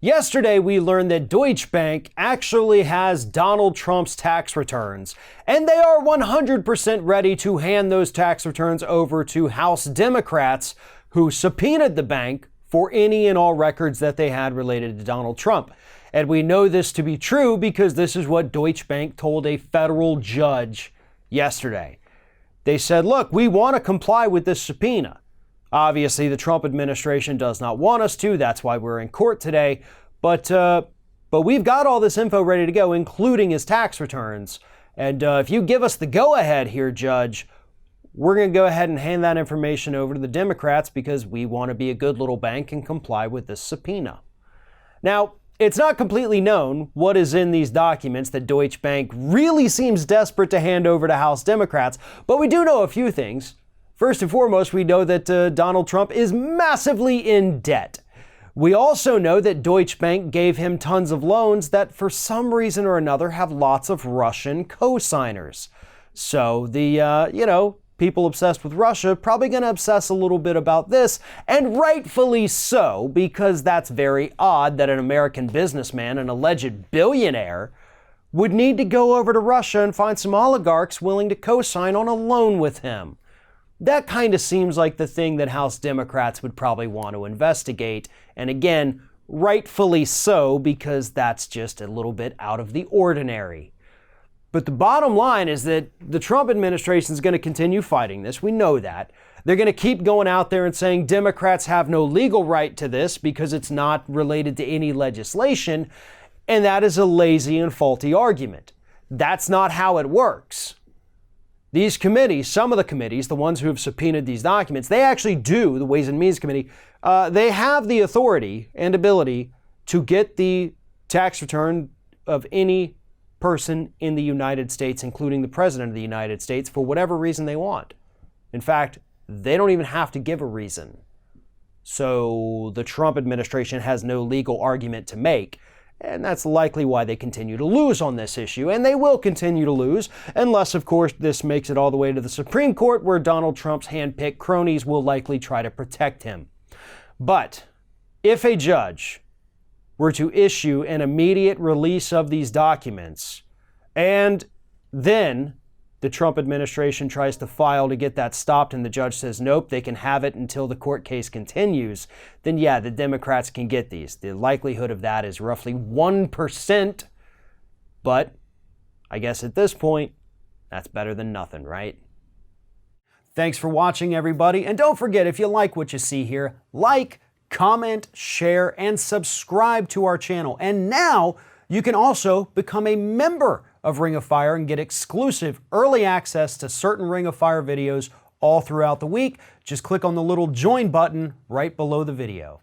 Yesterday, we learned that Deutsche Bank actually has Donald Trump's tax returns, and they are 100% ready to hand those tax returns over to House Democrats who subpoenaed the bank for any and all records that they had related to Donald Trump. And we know this to be true because this is what Deutsche Bank told a federal judge yesterday. They said, look, we want to comply with this subpoena. Obviously, the Trump administration does not want us to. That's why we're in court today. But we've got all this info ready to go, including his tax returns. And if you give us the go-ahead here, Judge, we're going to go ahead and hand that information over to the Democrats because we want to be a good little bank and comply with this subpoena. Now, it's not completely known what is in these documents that Deutsche Bank really seems desperate to hand over to House Democrats, but we do know a few things. First and foremost, we know that Donald Trump is massively in debt. We also know that Deutsche Bank gave him tons of loans that for some reason or another have lots of Russian co-signers. So the, people obsessed with Russia probably going to obsess a little bit about this, and rightfully so, because that's very odd that an American businessman, an alleged billionaire, would need to go over to Russia and find some oligarchs willing to co-sign on a loan with him. That kind of seems like the thing that House Democrats would probably want to investigate. And again, rightfully so, because that's just a little bit out of the ordinary. But the bottom line is that the Trump administration is going to continue fighting this. We know that. They're going to keep going out there and saying Democrats have no legal right to this because it's not related to any legislation. And that is a lazy and faulty argument. That's not how it works. These committees, some of the committees, the ones who have subpoenaed these documents, they actually do, the Ways and Means Committee, they have the authority and ability to get the tax return of any person in the United States, including the President of the United States, for whatever reason they want. In fact, they don't even have to give a reason. So the Trump administration has no legal argument to make. And that's likely why they continue to lose on this issue. And they will continue to lose, unless, of course, this makes it all the way to the Supreme Court, where Donald Trump's hand-picked cronies will likely try to protect him. But if a judge were to issue an immediate release of these documents, and then the Trump administration tries to file to get that stopped and the judge says, nope, they can have it until the court case continues, then yeah, the Democrats can get these. The likelihood of that is roughly 1%. But I guess at this point, that's better than nothing, right? Thanks for watching, everybody. And don't forget, if you like what you see here, like, comment, share, and subscribe to our channel. And now you can also become a member of Ring of Fire and get exclusive early access to certain Ring of Fire videos all throughout the week. Just click on the little join button right below the video.